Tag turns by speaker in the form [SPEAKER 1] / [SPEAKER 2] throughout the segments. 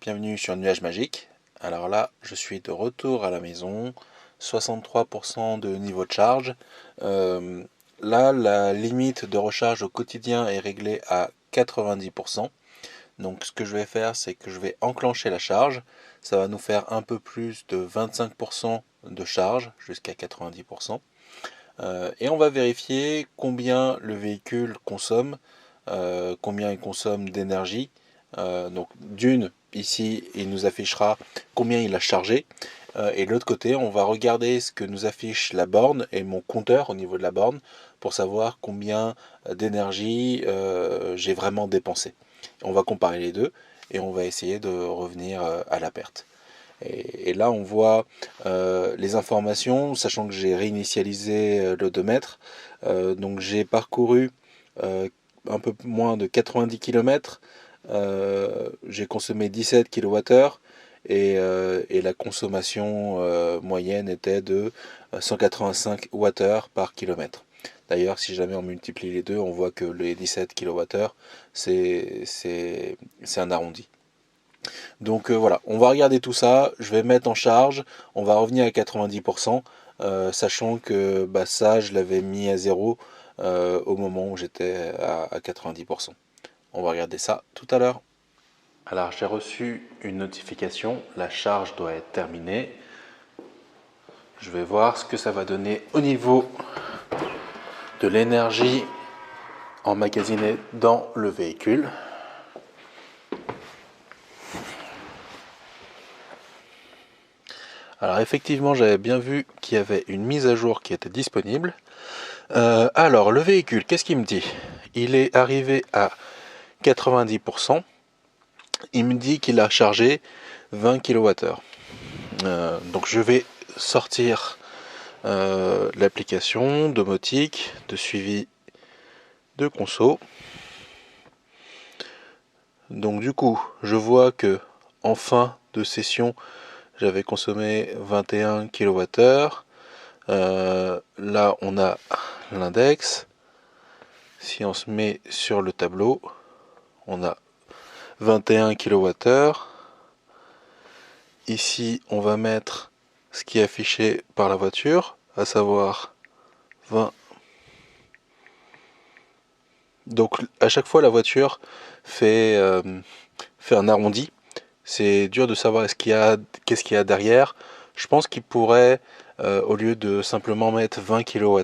[SPEAKER 1] bienvenue sur Nuage Magique. Alors là, je suis de retour à la maison, 63% de niveau de charge. Là, la limite de recharge au quotidien est réglée à 90%. Donc ce que je vais faire, c'est que je vais enclencher la charge. Ça va nous faire un peu plus de 25% de charge, jusqu'à 90%. Et on va vérifier combien le véhicule consomme, combien il consomme d'énergie. Donc d'une, ici, il nous affichera combien il a chargé. Et de l'autre côté, on va regarder ce que nous affiche la borne et mon compteur au niveau de la borne pour savoir combien d'énergie j'ai vraiment dépensé. On va comparer les deux et on va essayer de revenir à la perte. Et là, on voit les informations, sachant que j'ai réinitialisé l'odomètre. Donc j'ai parcouru un peu moins de 90 km. J'ai consommé 17 kWh et la consommation moyenne était de 185 Wh par kilomètre. D'ailleurs, si jamais on multiplie les deux, on voit que les 17 kWh, c'est un arrondi. Donc voilà, on va regarder tout ça, je vais mettre en charge, on va revenir à 90%, sachant que ça, je l'avais mis à 0 au moment où j'étais à 90%. On va regarder ça tout à l'heure. Alors j'ai reçu une notification, la charge doit être terminée. Je vais voir ce que ça va donner au niveau de l'énergie emmagasinée dans le véhicule. Alors effectivement, j'avais bien vu qu'il y avait une mise à jour qui était disponible. Alors le véhicule, qu'est-ce qu'il me dit? Il est arrivé à 90%. Il me dit qu'il a chargé 20 kWh. Donc je vais sortir l'application domotique de suivi de conso. Donc du coup, je vois que en fin de session, j'avais consommé 21 kWh. Là, on a l'index. Si on se met sur le tableau, on a 21 kWh. Ici, on va mettre ce qui est affiché par la voiture, à savoir 20. Donc à chaque fois, la voiture fait un arrondi. C'est dur de savoir qu'est-ce qu'il y a derrière. Je pense qu'il pourrait, au lieu de simplement mettre 20 kWh,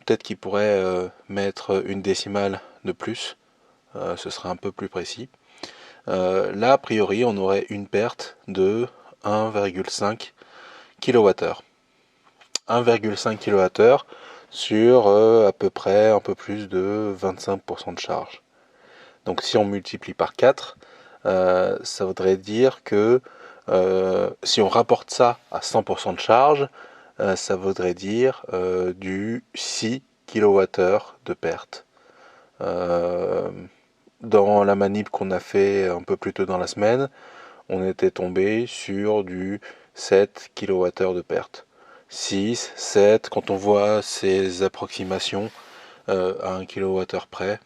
[SPEAKER 1] peut-être qu'il pourrait mettre une décimale de plus. Ce serait un peu plus précis. Là, a priori, on aurait une perte de 1,5 kWh. 1,5 kWh sur à peu près un peu plus de 25% de charge. Donc si on multiplie par 4, ça voudrait dire que si on rapporte ça à 100% de charge, ça voudrait dire du 6 kWh de perte. Dans la manip qu'on a fait un peu plus tôt dans la semaine, on était tombé sur du 7 kWh de perte. 6, 7, quand on voit ces approximations à 1 kWh près.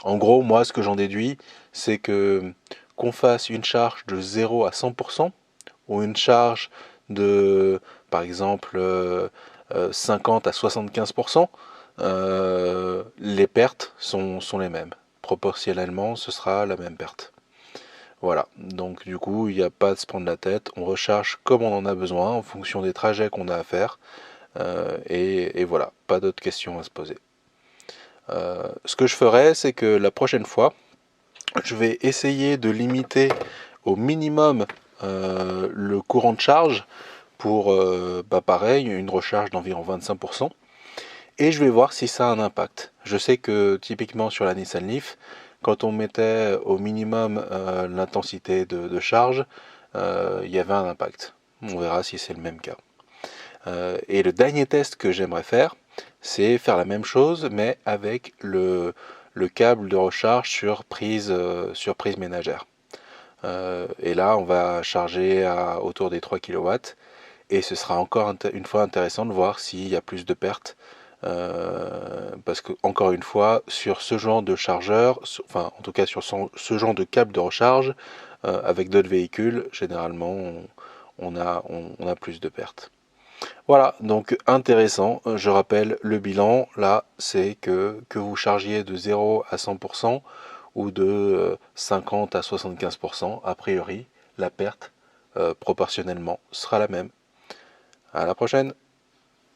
[SPEAKER 1] En gros, moi, ce que j'en déduis, c'est que qu'on fasse une charge de 0 à 100% ou une charge de, par exemple, 50 à 75%, les pertes sont les mêmes. Proportionnellement, ce sera la même perte. Voilà, donc du coup, il n'y a pas de se prendre la tête, on recharge comme on en a besoin en fonction des trajets qu'on a à faire, et voilà, pas d'autres questions à se poser. Ce que je ferai, c'est que la prochaine fois, je vais essayer de limiter au minimum le courant de charge pour, pareil, une recharge d'environ 25%, et je vais voir si ça a un impact. Je sais que typiquement sur la Nissan Leaf, quand on mettait au minimum l'intensité de charge, il y avait un impact. On verra si c'est le même cas. Et le dernier test que j'aimerais faire, c'est faire la même chose, mais avec le câble de recharge sur prise ménagère. Et là, on va charger autour des 3 kW. Et ce sera encore une fois intéressant de voir s'il y a plus de pertes. Parce que, encore une fois, sur ce genre de chargeur, enfin en tout cas sur ce genre de câble de recharge, Avec d'autres véhicules, généralement, on a plus de pertes. Voilà, donc intéressant. Je rappelle, le bilan, là, c'est que vous chargiez de 0 à 100% ou de 50 à 75%, a priori, la perte, proportionnellement, sera la même. À la prochaine!